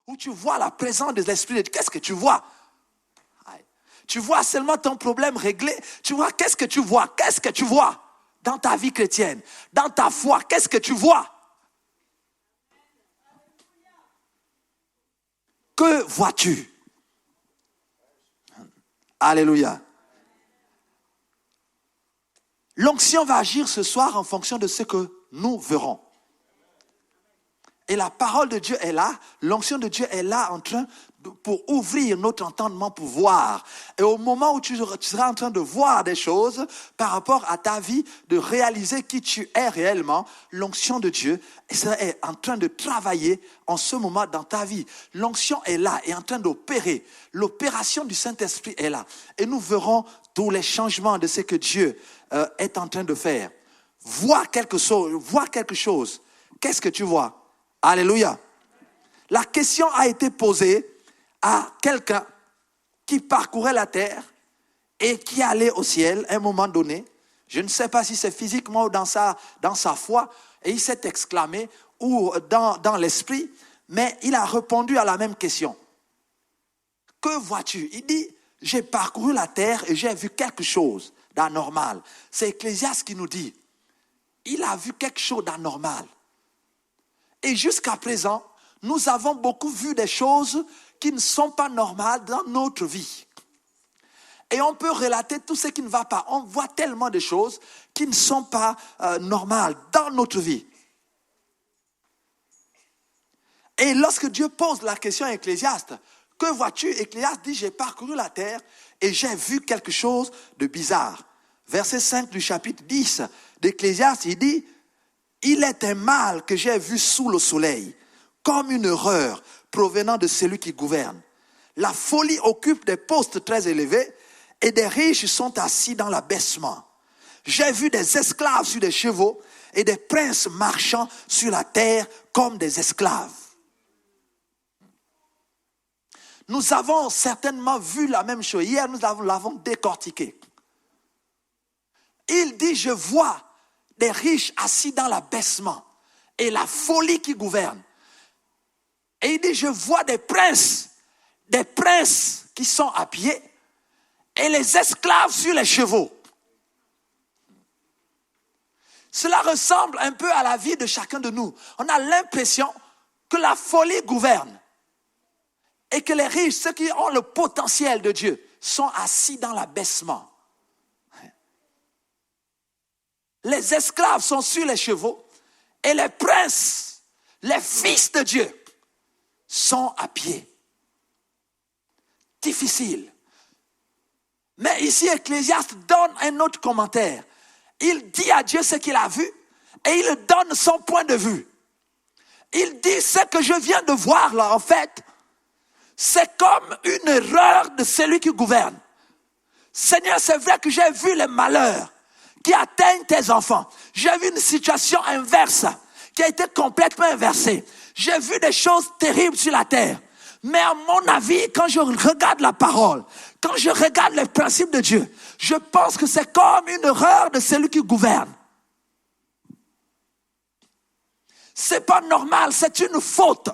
où tu vois la présence de l'Esprit de Dieu. Qu'est-ce que tu vois? Tu vois seulement ton problème réglé. Tu vois, qu'est-ce que tu vois? Qu'est-ce que tu vois dans ta vie chrétienne? Dans ta foi, qu'est-ce que tu vois? Que vois-tu? Alléluia. L'onction va agir ce soir en fonction de ce que nous verrons. Et la parole de Dieu est là, l'onction de Dieu est là pour ouvrir notre entendement pour voir. Et au moment où tu seras en train de voir des choses par rapport à ta vie, de réaliser qui tu es réellement, l'onction de Dieu est en train de travailler en ce moment dans ta vie. L'onction est là, est en train d'opérer. L'opération du Saint-Esprit est là. Et nous verrons tous les changements de ce que Dieu est en train de faire. Vois quelque chose. Qu'est-ce que tu vois? Alléluia. La question a été posée à quelqu'un qui parcourait la terre et qui allait au ciel à un moment donné. Je ne sais pas si c'est physiquement ou dans sa foi. Et il s'est exclamé ou dans l'esprit. Mais il a répondu à la même question. Que vois-tu? Il dit, j'ai parcouru la terre et j'ai vu quelque chose d'anormal. C'est Ecclésiaste qui nous dit, il a vu quelque chose d'anormal. Et jusqu'à présent, nous avons beaucoup vu des choses qui ne sont pas normales dans notre vie. Et on peut relater tout ce qui ne va pas. On voit tellement de choses qui ne sont pas normales dans notre vie. Et lorsque Dieu pose la question à Ecclésiaste, que vois-tu? Ecclésiaste dit, j'ai parcouru la terre et j'ai vu quelque chose de bizarre. Verset 5 du chapitre 10 d'Ecclésiaste, il dit, il est un mal que j'ai vu sous le soleil, comme une horreur provenant de celui qui gouverne. La folie occupe des postes très élevés et des riches sont assis dans l'abaissement. J'ai vu des esclaves sur des chevaux et des princes marchant sur la terre comme des esclaves. Nous avons certainement vu la même chose. Hier, nous l'avons décortiqué. Il dit, je vois des riches assis dans l'abaissement et la folie qui gouverne. Et il dit, je vois des princes qui sont à pied et les esclaves sur les chevaux. Cela ressemble un peu à la vie de chacun de nous. On a l'impression que la folie gouverne et que les riches, ceux qui ont le potentiel de Dieu, sont assis dans l'abaissement. Les esclaves sont sur les chevaux et les princes, les fils de Dieu, sont à pied. Difficile. Mais ici, Ecclésiaste donne un autre commentaire. Il dit à Dieu ce qu'il a vu et il donne son point de vue. Il dit, ce que je viens de voir là, en fait, c'est comme une erreur de celui qui gouverne. Seigneur, c'est vrai que j'ai vu les malheurs qui atteignent tes enfants. J'ai vu une situation inverse qui a été complètement inversée. J'ai vu des choses terribles sur la terre. Mais à mon avis, quand je regarde la parole, quand je regarde les principes de Dieu, je pense que c'est comme une erreur de celui qui gouverne. C'est pas normal, c'est une faute.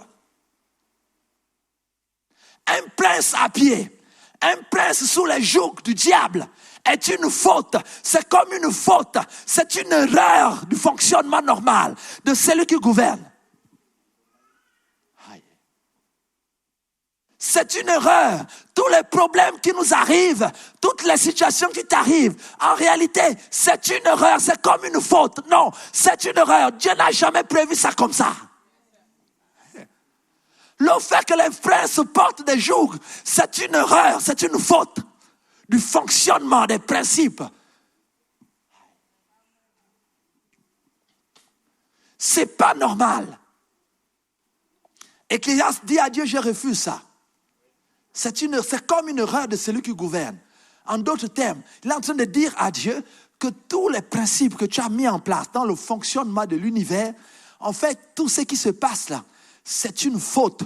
Un prince à pied, un prince sous les jougs du diable est une faute. C'est comme une faute. C'est une erreur du fonctionnement normal de celui qui gouverne. C'est une erreur. Tous les problèmes qui nous arrivent, toutes les situations qui t'arrivent, en réalité, c'est une erreur. C'est comme une faute. Non, c'est une erreur. Dieu n'a jamais prévu ça comme ça. Le fait que les princes portent des jougs, c'est une erreur, c'est une faute du fonctionnement des principes. C'est pas normal. Ecclésiaste dit à Dieu, je refuse ça. C'est comme une erreur de celui qui gouverne. En d'autres termes, il est en train de dire à Dieu que tous les principes que tu as mis en place dans le fonctionnement de l'univers, en fait, tout ce qui se passe là, c'est une faute.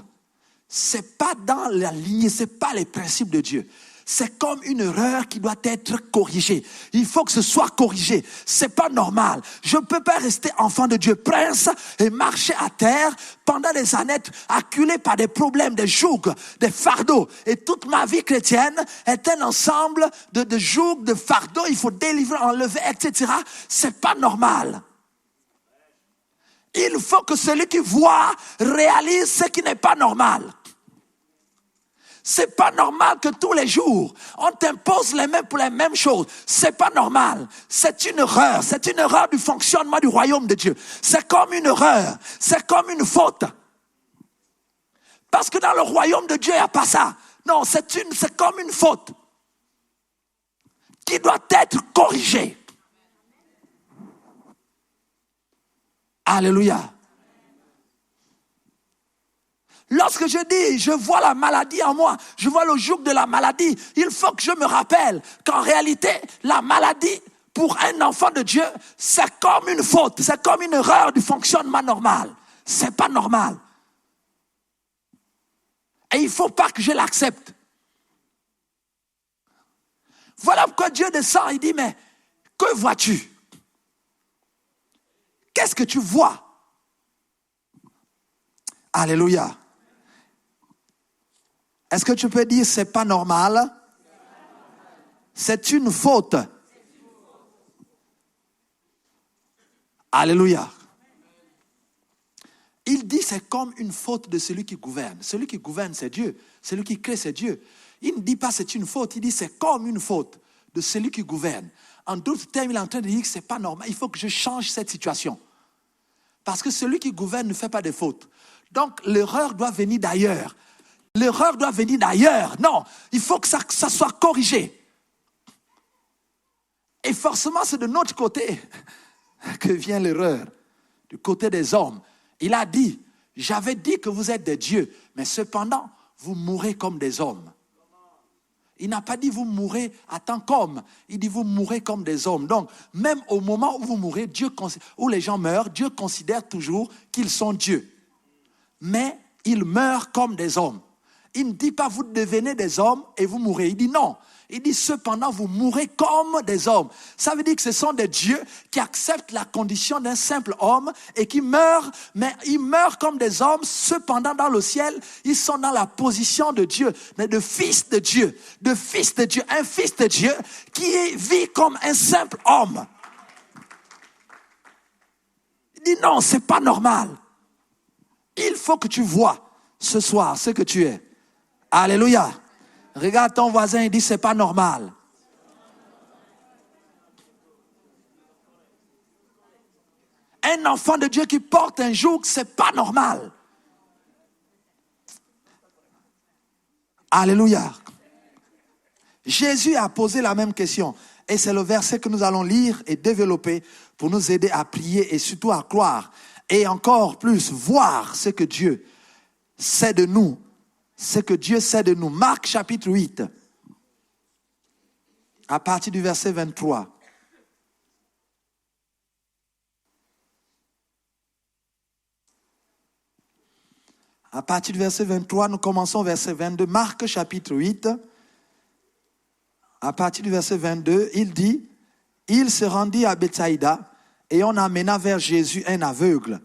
C'est pas dans la lignée, c'est pas les principes de Dieu. c'est comme une erreur qui doit être corrigée. Il faut que ce soit corrigé. C'est pas normal. Je ne peux pas rester enfant de Dieu, prince, et marcher à terre pendant des années, acculé par des problèmes, des jougs, des fardeaux. Et toute ma vie chrétienne est un ensemble de jougs, de fardeaux. Il faut délivrer, enlever, etc. C'est pas normal. Il faut que celui qui voit réalise ce qui n'est pas normal. C'est pas normal que tous les jours, on t'impose les mêmes pour les mêmes choses. C'est pas normal. C'est une erreur. C'est une erreur du fonctionnement du royaume de Dieu. C'est comme une erreur. C'est comme une faute. Parce que dans le royaume de Dieu, il n'y a pas ça. Non, c'est comme une faute qui doit être corrigée. Alléluia. Lorsque je dis, je vois la maladie en moi, je vois le joug de la maladie, il faut que je me rappelle qu'en réalité, la maladie, pour un enfant de Dieu, c'est comme une faute, c'est comme une erreur du fonctionnement normal. C'est pas normal. Et il ne faut pas que je l'accepte. Voilà pourquoi Dieu descend, il dit, mais que vois-tu? Qu'est-ce que tu vois? Alléluia. Est-ce que tu peux dire c'est pas normal? C'est une faute. Alléluia. Il dit c'est comme une faute de celui qui gouverne. Celui qui gouverne c'est Dieu. Celui qui crée c'est Dieu. Il ne dit pas c'est une faute, il dit c'est comme une faute de celui qui gouverne. En d'autres termes, il est en train de dire que c'est pas normal. Il faut que je change cette situation. Parce que celui qui gouverne ne fait pas de faute. Donc l'erreur doit venir d'ailleurs. L'erreur doit venir d'ailleurs. Non, il faut que ça soit corrigé. Et forcément, c'est de notre côté que vient l'erreur. Du côté des hommes. Il a dit, j'avais dit que vous êtes des dieux, mais cependant, vous mourrez comme des hommes. Il n'a pas dit vous mourrez en tant qu'homme. Il dit vous mourrez comme des hommes. Donc, même au moment où vous mourrez, où les gens meurent, Dieu considère toujours qu'ils sont dieux. Mais ils meurent comme des hommes. Il ne dit pas vous devenez des hommes et vous mourrez. Il dit non. Il dit cependant vous mourrez comme des hommes. Ça veut dire que ce sont des dieux qui acceptent la condition d'un simple homme et qui meurent, mais ils meurent comme des hommes. Cependant dans le ciel, ils sont dans la position de Dieu, mais de fils de Dieu, un fils de Dieu qui vit comme un simple homme. Il dit non, c'est pas normal. Il faut que tu vois ce soir ce que tu es. Alléluia. Regarde ton voisin et dis c'est pas normal. Un enfant de Dieu qui porte un joug, c'est pas normal. Alléluia. Jésus a posé la même question. Et c'est le verset que nous allons lire et développer pour nous aider à prier et surtout à croire. Et encore plus, voir ce que Dieu sait de nous. Ce que Dieu sait de nous. Marc chapitre 8. À partir du verset 23. À partir du verset 23, nous commençons verset 22. Marc chapitre 8. À partir du verset 22, il dit, il se rendit à Bethsaïda et on amena vers Jésus un aveugle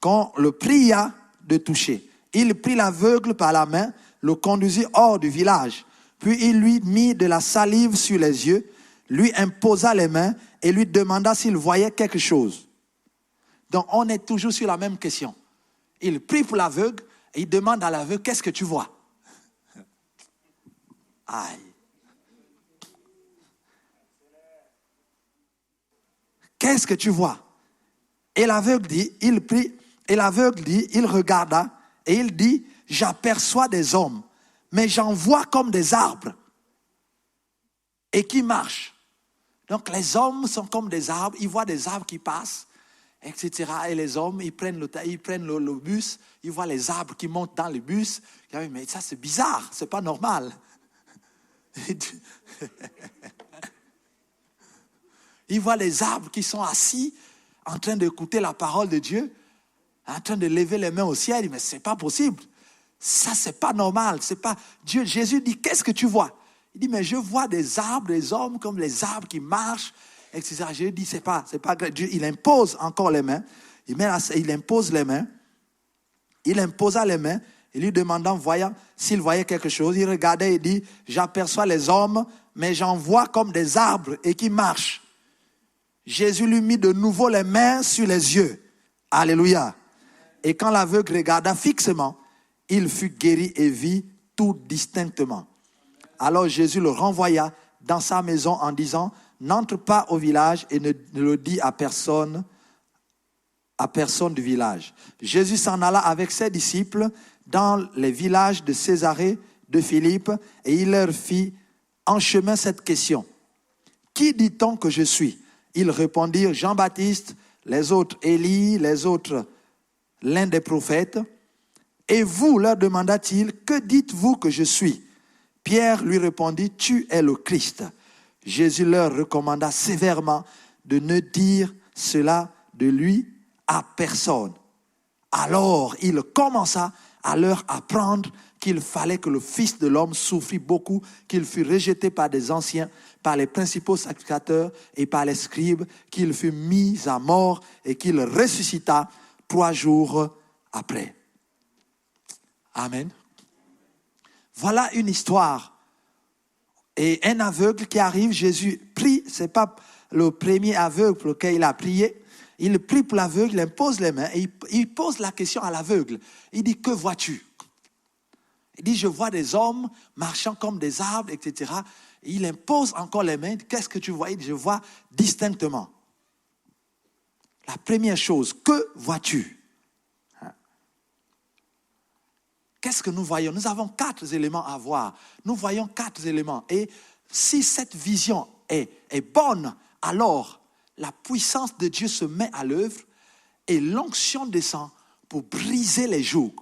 qu'on le pria de toucher. Il prit l'aveugle par la main, le conduisit hors du village. Puis il lui mit de la salive sur les yeux, lui imposa les mains et lui demanda s'il voyait quelque chose. Donc on est toujours sur la même question. Il prie pour l'aveugle et il demande à l'aveugle, qu'est-ce que tu vois? Aïe. Qu'est-ce que tu vois? Et l'aveugle dit, il prie, et l'aveugle dit, il regarda, et il dit, j'aperçois des hommes, mais j'en vois comme des arbres, et qui marchent. Donc les hommes sont comme des arbres, ils voient des arbres qui passent, etc. Et les hommes, ils prennent le bus, ils voient les arbres qui montent dans le bus. Mais ça c'est bizarre, c'est pas normal. Ils voient les arbres qui sont assis, en train d'écouter la parole de Dieu, en train de lever les mains au ciel. Mais c'est pas possible. Ça, c'est pas normal. C'est pas Dieu. Jésus dit, qu'est-ce que tu vois? Il dit, mais je vois des arbres, des hommes comme les arbres qui marchent, etc. Je lui dis, c'est pas Dieu, il impose encore les mains. Il impose les mains. Il imposa les mains. Et lui demandant, voyant s'il voyait quelque chose, il regardait et dit, j'aperçois les hommes, mais j'en vois comme des arbres et qui marchent. Jésus lui mit de nouveau les mains sur les yeux. Alléluia. Et quand l'aveugle regarda fixement, il fut guéri et vit tout distinctement. Alors Jésus le renvoya dans sa maison en disant, n'entre pas au village et ne le dis à personne du village. Jésus s'en alla avec ses disciples dans les villages de Césarée de Philippe et il leur fit en chemin cette question. Qui dit-on que je suis? Ils répondirent Jean-Baptiste, les autres Élie, les autres l'un des prophètes. Et vous, leur demanda-t-il, que dites-vous que je suis? Pierre lui répondit, tu es le Christ. Jésus leur recommanda sévèrement de ne dire cela de lui à personne. Alors il commença à leur apprendre qu'il fallait que le Fils de l'homme souffrit beaucoup, qu'il fût rejeté par des anciens, par les principaux sacrificateurs et par les scribes, qu'il fût mis à mort et qu'il ressuscita 3 jours après. Amen. Voilà une histoire. Et un aveugle qui arrive, Jésus prie, ce n'est pas le premier aveugle pour lequel il a prié. Il prie pour l'aveugle, il impose les mains et il pose la question à l'aveugle. Il dit, que vois-tu? Il dit, je vois des hommes marchant comme des arbres, etc. Et il impose encore les mains. Qu'est-ce que tu vois? Il dit, je vois distinctement. La première chose, que vois-tu? Qu'est-ce que nous voyons? Nous avons 4 éléments à voir. Nous voyons 4 éléments. Et si cette vision est bonne, alors la puissance de Dieu se met à l'œuvre et l'onction descend pour briser les jougs.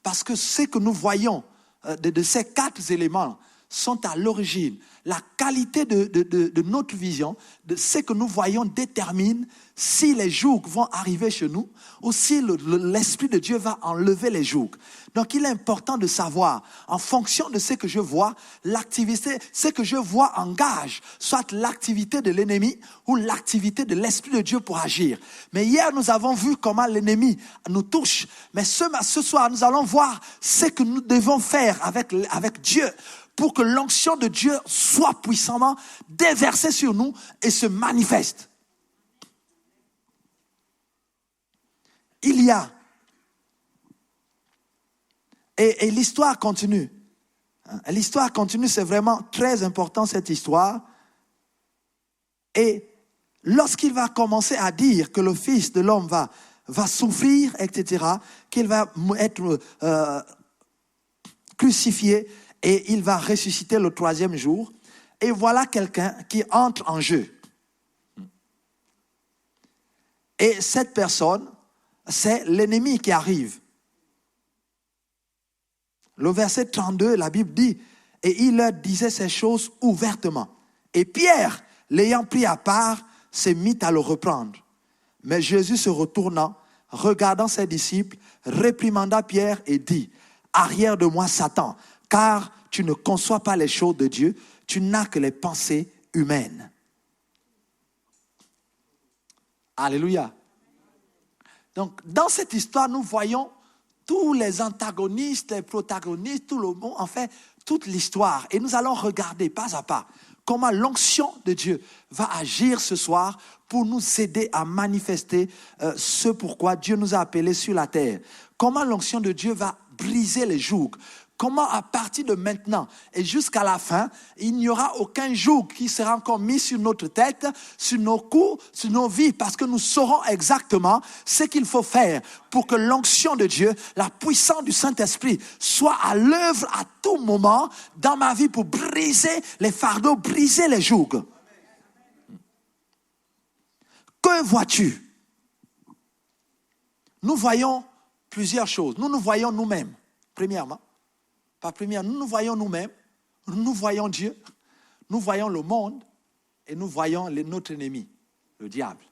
Parce que ce que nous voyons de ces 4 éléments sont à l'origine. La qualité de notre vision, de ce que nous voyons détermine si les jougs vont arriver chez nous ou si l'Esprit de Dieu va enlever les jougs. Donc il est important de savoir, en fonction de ce que je vois, l'activité, ce que je vois engage, soit l'activité de l'ennemi ou l'activité de l'Esprit de Dieu pour agir. Mais hier, nous avons vu comment l'ennemi nous touche. Mais ce soir, nous allons voir ce que nous devons faire avec Dieu pour que l'onction de Dieu soit puissamment déversée sur nous et se manifeste. Il y a, et l'histoire continue. L'histoire continue, c'est vraiment très important cette histoire. Et lorsqu'il va commencer à dire que le Fils de l'homme va souffrir, etc., qu'il va être crucifié, et il va ressusciter le 3e jour. Et voilà quelqu'un qui entre en jeu. Et cette personne, c'est l'ennemi qui arrive. Le verset 32, la Bible dit, et il leur disait ces choses ouvertement. Et Pierre, l'ayant pris à part, s'est mis à le reprendre. Mais Jésus se retournant, regardant ses disciples, réprimanda Pierre et dit, arrière de moi Satan, car tu ne conçois pas les choses de Dieu, tu n'as que les pensées humaines. Alléluia. Donc, dans cette histoire, nous voyons tous les antagonistes, les protagonistes, tout le monde, en fait, toute l'histoire. Et nous allons regarder pas à pas comment l'onction de Dieu va agir ce soir pour nous aider à manifester ce pourquoi Dieu nous a appelés sur la terre. Comment l'onction de Dieu va briser les jougs. Comment à partir de maintenant et jusqu'à la fin, il n'y aura aucun joug qui sera encore mis sur notre tête, sur nos coups, sur nos vies, parce que nous saurons exactement ce qu'il faut faire pour que l'onction de Dieu, la puissance du Saint-Esprit soit à l'œuvre à tout moment dans ma vie pour briser les fardeaux, briser les jougs. Que vois-tu? Nous voyons plusieurs choses. Nous nous voyons nous-mêmes, premièrement. Nous nous voyons nous-mêmes, nous voyons Dieu, nous voyons le monde et nous voyons notre ennemi, le diable.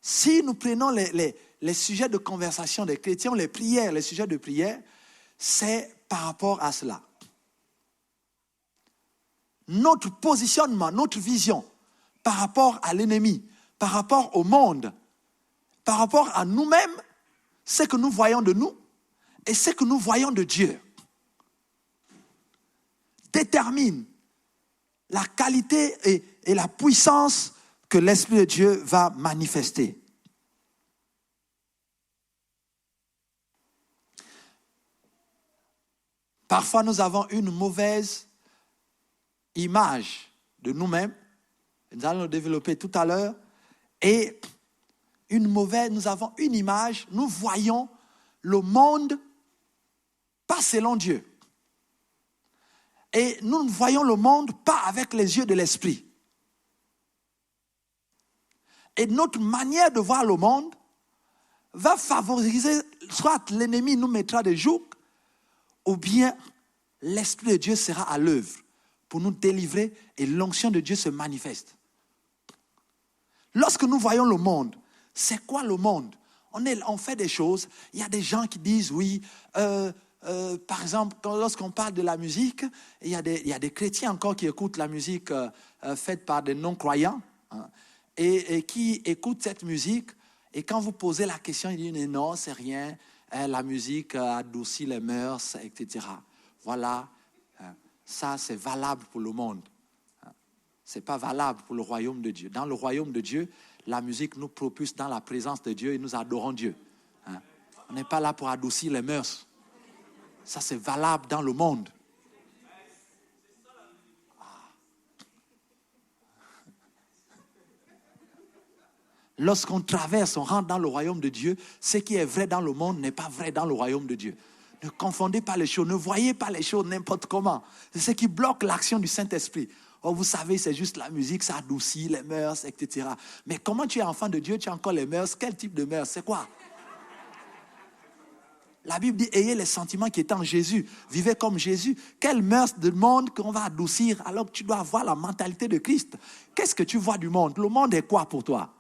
Si nous prenons les sujets de conversation des chrétiens, les prières, les sujets de prière, c'est par rapport à cela. notre positionnement, notre vision par rapport à l'ennemi, par rapport au monde, par rapport à nous-mêmes, ce que nous voyons de nous et ce que nous voyons de Dieu, détermine la qualité et la puissance que l'Esprit de Dieu va manifester. Parfois, nous avons une mauvaise image de nous-mêmes. Nous allons le développer tout à l'heure. Et nous avons une image, nous voyons le monde pas selon Dieu. Et nous ne voyons le monde pas avec les yeux de l'esprit. Et notre manière de voir le monde va favoriser, soit l'ennemi nous mettra des jougs, ou bien l'Esprit de Dieu sera à l'œuvre pour nous délivrer et l'onction de Dieu se manifeste. Lorsque nous voyons le monde, c'est quoi le monde? On fait des choses, il y a des gens qui disent oui, par exemple, lorsqu'on parle de la musique, il y a des chrétiens encore qui écoutent la musique faite par des non-croyants, hein, et qui écoutent cette musique, et quand vous posez la question, ils disent non, c'est rien, la musique adoucit les mœurs, etc. Voilà, ça c'est valable pour le monde. Ce n'est pas valable pour le royaume de Dieu. Dans le royaume de Dieu, la musique nous propulse dans la présence de Dieu et nous adorons Dieu. On n'est pas là pour adoucir les mœurs. Ça c'est valable dans le monde. Lorsqu'on traverse, on rentre dans le royaume de Dieu, ce qui est vrai dans le monde n'est pas vrai dans le royaume de Dieu. Ne confondez pas les choses, ne voyez pas les choses n'importe comment. C'est ce qui bloque l'action du Saint-Esprit. Oh, vous savez, c'est juste la musique, ça adoucit les mœurs, etc. Mais comment tu es enfant de Dieu, tu as encore les mœurs? Quel type de mœurs? C'est quoi? La Bible dit, ayez les sentiments qui étaient en Jésus. Vivez comme Jésus. Quelles mœurs du monde qu'on va adoucir alors que tu dois avoir la mentalité de Christ? Qu'est-ce que tu vois du monde? Le monde est quoi pour toi?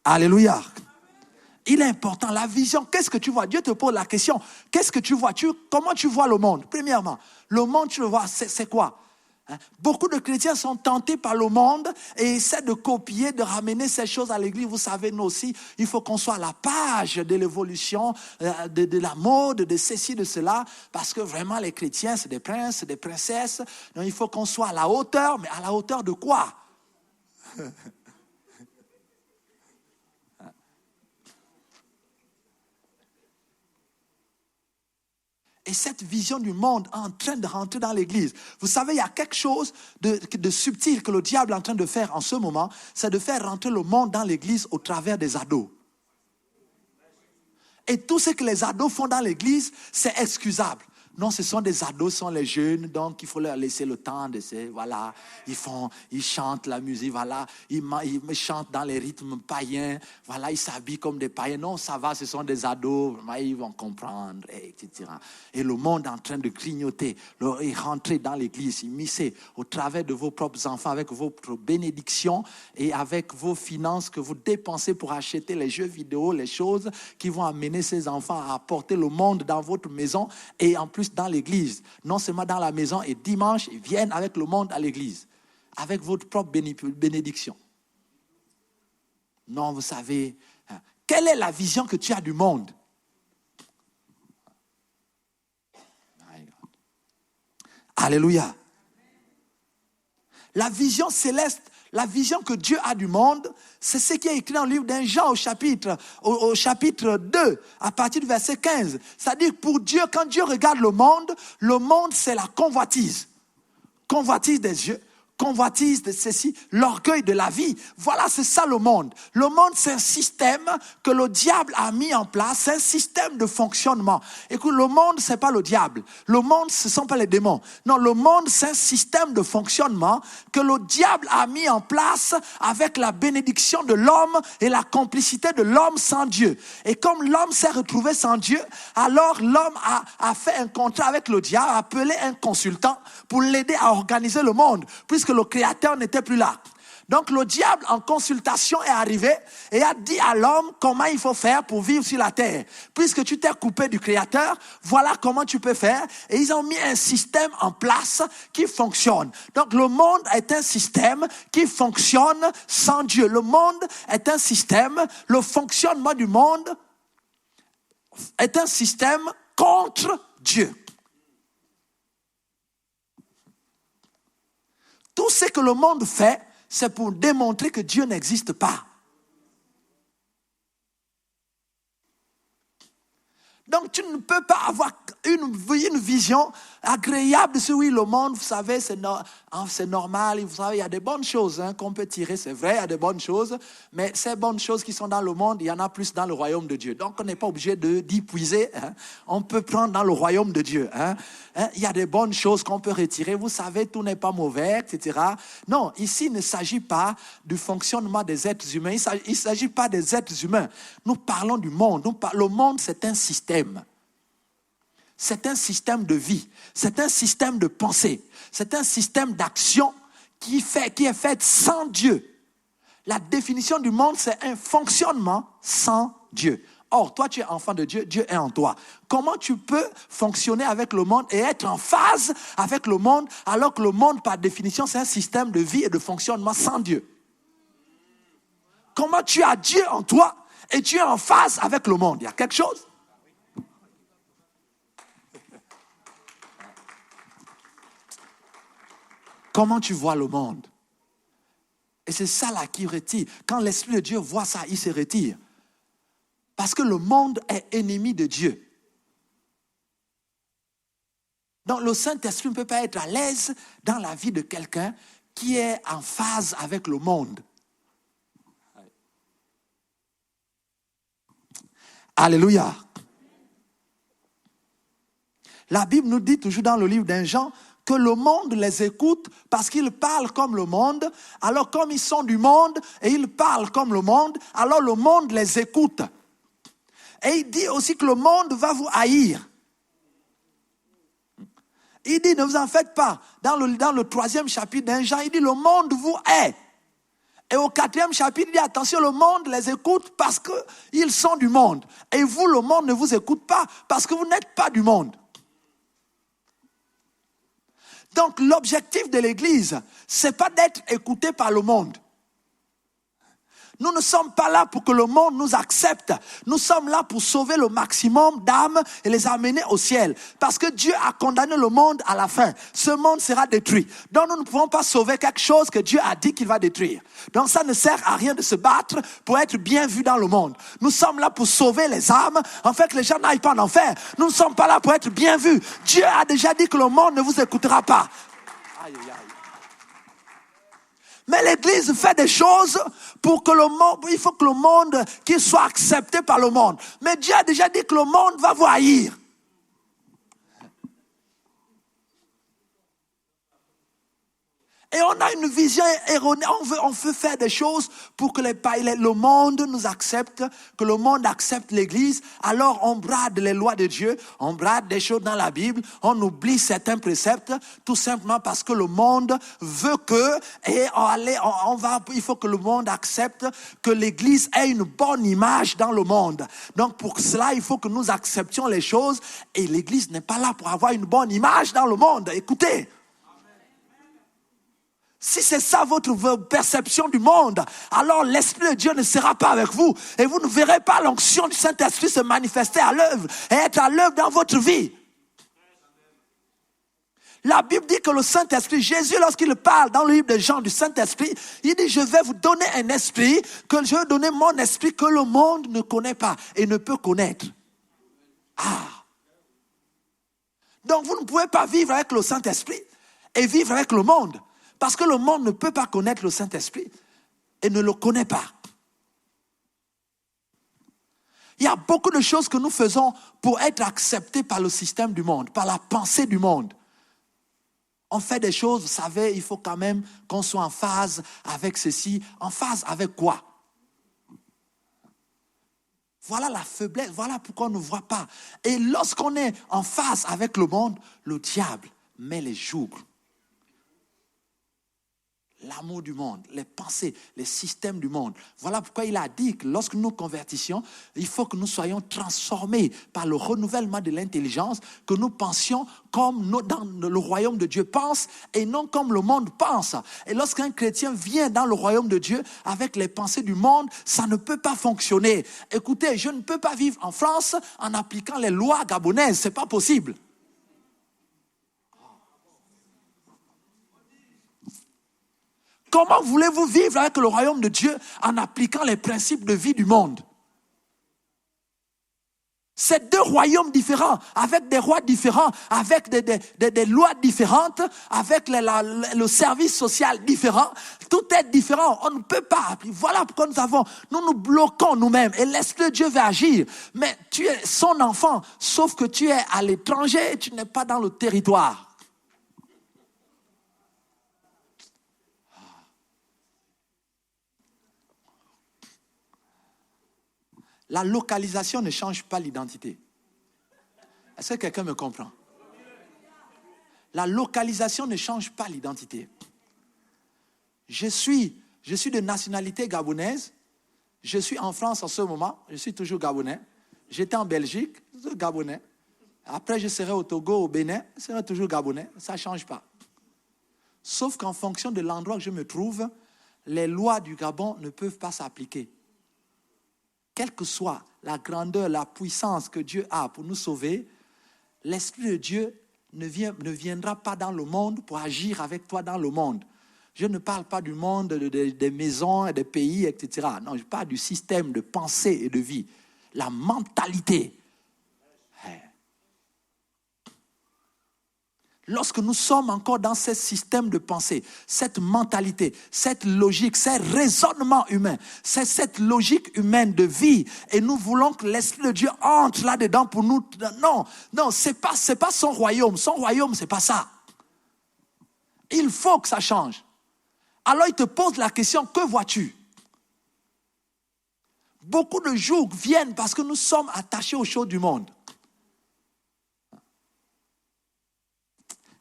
Alléluia. Il est important, la vision, qu'est-ce que tu vois? Dieu te pose la question, qu'est-ce que tu vois? Comment tu vois le monde? Premièrement, le monde, tu le vois, c'est quoi? Beaucoup de chrétiens sont tentés par le monde et essaient de copier, de ramener ces choses à l'église. Vous savez, nous aussi, il faut qu'on soit à la page de l'évolution, de la mode, de ceci, de cela, parce que vraiment les chrétiens, c'est des princes, c'est des princesses. Donc il faut qu'on soit à la hauteur, mais à la hauteur de quoi? Et cette vision du monde est en train de rentrer dans l'église. Vous savez, il y a quelque chose de subtil que le diable est en train de faire en ce moment, c'est de faire rentrer le monde dans l'église au travers des ados. Et tout ce que les ados font dans l'église, c'est excusable. Non, ce sont des ados, ce sont les jeunes, donc il faut leur laisser le temps de se, voilà, ils chantent la musique, voilà, ils chantent dans les rythmes païens, voilà, ils s'habillent comme des païens. Non, ça va, ce sont des ados, ils vont comprendre, etc. Et le monde est en train de clignoter, et rentrer dans l'église, immiscer au travers de vos propres enfants, avec votre bénédiction et avec vos finances que vous dépensez pour acheter les jeux vidéo, les choses qui vont amener ces enfants à apporter le monde dans votre maison et en plus dans l'église, non seulement dans la maison, et dimanche, ils viennent avec le monde à l'église, avec votre propre bénédiction. Non, vous savez, quelle est la vision que tu as du monde? Alléluia. La vision céleste, la vision que Dieu a du monde, c'est ce qui est écrit dans le livre d'un Jean au chapitre 2, à partir du verset 15. C'est-à-dire pour Dieu, quand Dieu regarde le monde c'est la convoitise. Convoitise des yeux, convoitise de ceci, l'orgueil de la vie. Voilà, c'est ça le monde. Le monde, c'est un système que le diable a mis en place. C'est un système de fonctionnement. Écoute, le monde, c'est pas le diable. Le monde, ce sont pas les démons. Non, le monde, c'est un système de fonctionnement que le diable a mis en place avec la bénédiction de l'homme et la complicité de l'homme sans Dieu. Et comme l'homme s'est retrouvé sans Dieu, alors l'homme a fait un contrat avec le diable, a appelé un consultant pour l'aider à organiser le monde, puisque le Créateur n'était plus là. Donc le diable en consultation est arrivé et a dit à l'homme comment il faut faire pour vivre sur la terre. Puisque tu t'es coupé du Créateur, voilà comment tu peux faire. Et ils ont mis un système en place qui fonctionne. Donc le monde est un système qui fonctionne sans Dieu. Le monde est un système, le fonctionnement du monde est un système contre Dieu. Tout ce que le monde fait, c'est pour démontrer que Dieu n'existe pas. Donc tu ne peux pas avoir une vision agréable de ce oui, le monde, vous savez, c'est normal, vous savez, il y a des bonnes choses qu'on peut tirer, c'est vrai, il y a des bonnes choses, mais ces bonnes choses qui sont dans le monde, il y en a plus dans le royaume de Dieu. Donc on n'est pas obligé d'y puiser, on peut prendre dans le royaume de Dieu. Il y a des bonnes choses qu'on peut retirer, vous savez, tout n'est pas mauvais, etc. Non, ici, il ne s'agit pas du fonctionnement des êtres humains, il ne s'agit pas des êtres humains. Nous parlons du monde, le monde c'est un système. C'est un système de vie, c'est un système de pensée, c'est un système d'action qui est fait sans Dieu. La définition du monde, c'est un fonctionnement sans Dieu. Or, toi, tu es enfant de Dieu, Dieu est en toi. Comment tu peux fonctionner avec le monde et être en phase avec le monde, alors que le monde, par définition, c'est un système de vie et de fonctionnement sans Dieu? Comment tu as Dieu en toi et tu es en phase avec le monde? Il y a quelque chose? Comment tu vois le monde? Et c'est ça là qui retire. Quand l'Esprit de Dieu voit ça, il se retire. Parce que le monde est ennemi de Dieu. Donc le Saint-Esprit ne peut pas être à l'aise dans la vie de quelqu'un qui est en phase avec le monde. Alléluia. La Bible nous dit toujours dans le livre d'un Jean que le monde les écoute parce qu'ils parlent comme le monde. Alors comme ils sont du monde et ils parlent comme le monde, alors le monde les écoute. Et il dit aussi que le monde va vous haïr. Il dit, ne vous en faites pas. Dans le 3e chapitre d'un Jean, il dit, le monde vous hait. Et au 4e chapitre, il dit, attention, le monde les écoute parce qu'ils sont du monde. Et vous, le monde ne vous écoute pas parce que vous n'êtes pas du monde. Donc l'objectif de l'Église, ce n'est pas d'être écouté par le monde. Nous ne sommes pas là pour que le monde nous accepte. Nous sommes là pour sauver le maximum d'âmes et les amener au ciel. Parce que Dieu a condamné le monde à la fin. Ce monde sera détruit. Donc nous ne pouvons pas sauver quelque chose que Dieu a dit qu'il va détruire. Donc ça ne sert à rien de se battre pour être bien vu dans le monde. Nous sommes là pour sauver les âmes, en fait que les gens n'aillent pas en enfer. Nous ne sommes pas là pour être bien vus. Dieu a déjà dit que le monde ne vous écoutera pas. Aïe, aïe, aïe. Mais l'Église fait des choses pour que le monde, il faut que le monde, qu'il soit accepté par le monde. Mais Dieu a déjà dit que le monde va vous haïr. Et on a une vision erronée. On veut faire des choses pour que le monde nous accepte, que le monde accepte l'Église. Alors on brade les lois de Dieu, on brade des choses dans la Bible, on oublie certains préceptes, tout simplement parce que le monde veut que, et il faut que le monde accepte que l'Église ait une bonne image dans le monde. Donc pour cela, il faut que nous acceptions les choses, et l'Église n'est pas là pour avoir une bonne image dans le monde. Écoutez. Si c'est ça votre perception du monde, alors l'Esprit de Dieu ne sera pas avec vous. Et vous ne verrez pas l'onction du Saint-Esprit se manifester à l'œuvre et être à l'œuvre dans votre vie. La Bible dit que le Saint-Esprit, Jésus lorsqu'il parle dans le livre de Jean du Saint-Esprit, il dit je vais vous donner un esprit, que je vais donner mon esprit que le monde ne connaît pas et ne peut connaître. Donc vous ne pouvez pas vivre avec le Saint-Esprit et vivre avec le monde. Parce que le monde ne peut pas connaître le Saint-Esprit et ne le connaît pas. Il y a beaucoup de choses que nous faisons pour être acceptés par le système du monde, par la pensée du monde. On fait des choses, vous savez, il faut quand même qu'on soit en phase avec ceci. En phase avec quoi? Voilà la faiblesse, voilà pourquoi on ne voit pas. Et lorsqu'on est en phase avec le monde, le diable met les jours. l'amour du monde, les pensées, les systèmes du monde. Voilà pourquoi il a dit que lorsque nous nous convertissions, il faut que nous soyons transformés par le renouvellement de l'intelligence, que nous pensions comme dans le royaume de Dieu pense et non comme le monde pense. Et lorsqu'un chrétien vient dans le royaume de Dieu avec les pensées du monde, ça ne peut pas fonctionner. Écoutez, je ne peux pas vivre en France en appliquant les lois gabonaises, c'est pas possible. Comment voulez-vous vivre avec le royaume de Dieu en appliquant les principes de vie du monde? C'est deux royaumes différents, avec des rois différents, avec des lois différentes, avec le service social différent. Tout est différent, on ne peut pas. Voilà pourquoi nous nous bloquons nous-mêmes et l'Esprit de Dieu va agir. Mais tu es son enfant, sauf que tu es à l'étranger et tu n'es pas dans le territoire. La localisation ne change pas l'identité. Est-ce que quelqu'un me comprend? La localisation ne change pas l'identité. Je suis de nationalité gabonaise. Je suis en France en ce moment. Je suis toujours gabonais. J'étais en Belgique, je suis gabonais. Après, je serai au Togo, au Bénin, je serai toujours gabonais. Ça ne change pas. Sauf qu'en fonction de l'endroit où je me trouve, les lois du Gabon ne peuvent pas s'appliquer. Quelle que soit la grandeur, la puissance que Dieu a pour nous sauver, l'Esprit de Dieu ne viendra pas dans le monde pour agir avec toi dans le monde. Je ne parle pas du monde, des maisons, des pays, etc. Non, je parle du système de pensée et de vie. La mentalité. Lorsque nous sommes encore dans ce système de pensée, cette mentalité, cette logique, ce raisonnement humain, c'est cette logique humaine de vie, et nous voulons que l'Esprit de Dieu entre là-dedans pour nous. Non, c'est pas son royaume. Son royaume, c'est pas ça. Il faut que ça change. Alors il te pose la question, que vois-tu? Beaucoup de jours viennent parce que nous sommes attachés aux choses du monde.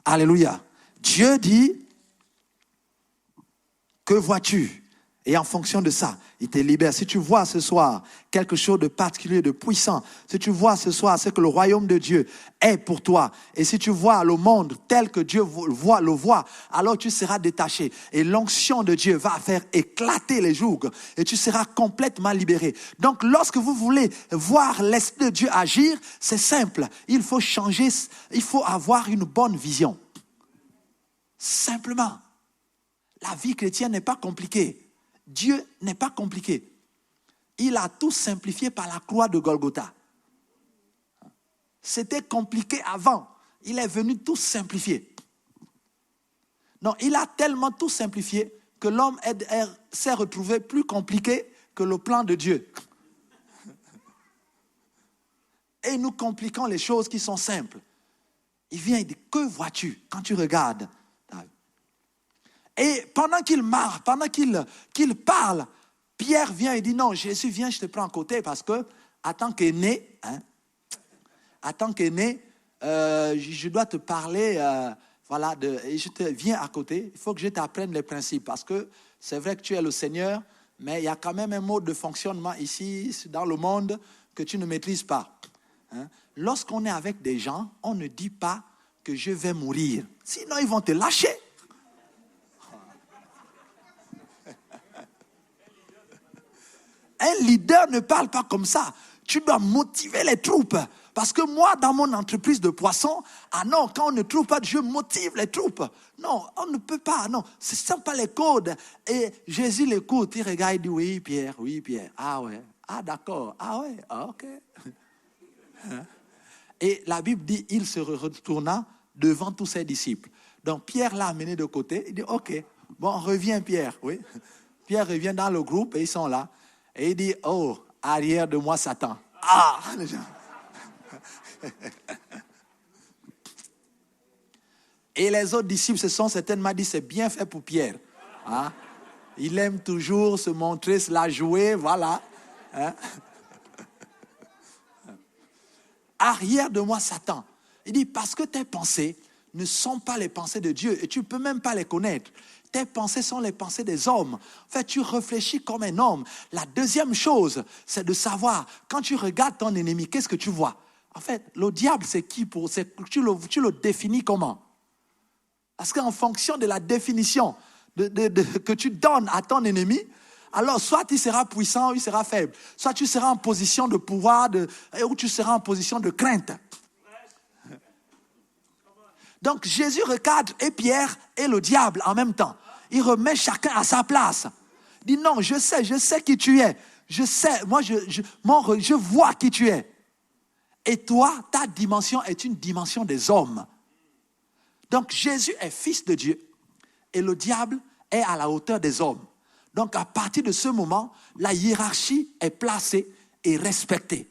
Alléluia. Dieu dit, que vois-tu? Et en fonction de ça, il te libère. Si tu vois ce soir quelque chose de particulier, de puissant, si tu vois ce soir ce que le royaume de Dieu est pour toi, et si tu vois le monde tel que Dieu le voit, alors tu seras détaché. Et l'onction de Dieu va faire éclater les jougs, et tu seras complètement libéré. Donc lorsque vous voulez voir l'Esprit de Dieu agir, c'est simple. Il faut changer, il faut avoir une bonne vision. Simplement. La vie chrétienne n'est pas compliquée. Dieu n'est pas compliqué. Il a tout simplifié par la croix de Golgotha. C'était compliqué avant. Il est venu tout simplifier. Non, il a tellement tout simplifié que l'homme s'est retrouvé plus compliqué que le plan de Dieu. Et nous compliquons les choses qui sont simples. Il vient et dit, que vois-tu quand tu regardes? Et pendant qu'il marche, pendant qu'il parle, Pierre vient et dit, non, Jésus, viens, je te prends à côté parce que, en tant qu'aîné, je dois te parler, et je te viens à côté, il faut que je t'apprenne les principes parce que c'est vrai que tu es le Seigneur, mais il y a quand même un mode de fonctionnement ici, dans le monde, que tu ne maîtrises pas. Lorsqu'on est avec des gens, on ne dit pas que je vais mourir, sinon ils vont te lâcher. Un leader ne parle pas comme ça. Tu dois motiver les troupes. Parce que moi, dans mon entreprise de poissons, non, quand on ne trouve pas, je motive les troupes. Non, on ne peut pas, non. Ce ne sont pas les codes. Et Jésus l'écoute, il regarde, il dit, oui, Pierre. Ah ouais, ah d'accord, ah ouais, ah, ok. Et la Bible dit, il se retourna devant tous ses disciples. Donc Pierre l'a amené de côté, il dit, ok, bon, reviens Pierre, oui. Pierre revient dans le groupe et ils sont là. Et il dit, oh, arrière de moi, Satan. Ah! Et les autres disciples se sont certainement dit, c'est bien fait pour Pierre. Il aime toujours se montrer, se la jouer, voilà. Arrière de moi, Satan. Il dit, parce que tes pensées ne sont pas les pensées de Dieu et tu ne peux même pas les connaître. tes pensées sont les pensées des hommes. En fait, tu réfléchis comme un homme. La deuxième chose, c'est de savoir, quand tu regardes ton ennemi, qu'est-ce que tu vois? En fait, le diable, c'est qui tu le définis comment? Parce qu'en fonction de la définition que tu donnes à ton ennemi, alors soit il sera puissant ou il sera faible. Soit tu seras en position de pouvoir ou tu seras en position de crainte. Donc Jésus recadre et Pierre et le diable en même temps. Il remet chacun à sa place. Il dit non, je sais qui tu es. Je sais, moi je vois qui tu es. Et toi, ta dimension est une dimension des hommes. Donc Jésus est fils de Dieu et le diable est à la hauteur des hommes. Donc à partir de ce moment, la hiérarchie est placée et respectée.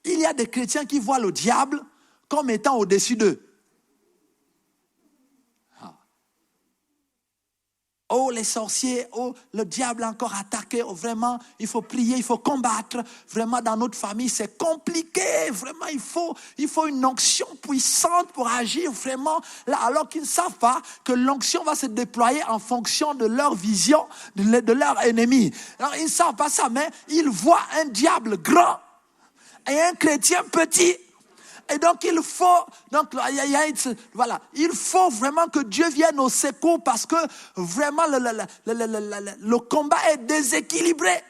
Il y a des chrétiens qui voient le diable comme étant au-dessus d'eux. Oh, les sorciers, oh, le diable a encore attaqué. Oh, vraiment, il faut prier, il faut combattre. Vraiment, dans notre famille, c'est compliqué. Vraiment, il faut une onction puissante pour agir. Vraiment, là, alors qu'ils ne savent pas que l'onction va se déployer en fonction de leur vision, de leur ennemi. Alors, ils ne savent pas ça, mais ils voient un diable grand et un chrétien petit. Et donc il faut vraiment que Dieu vienne au secours parce que vraiment le combat est déséquilibré.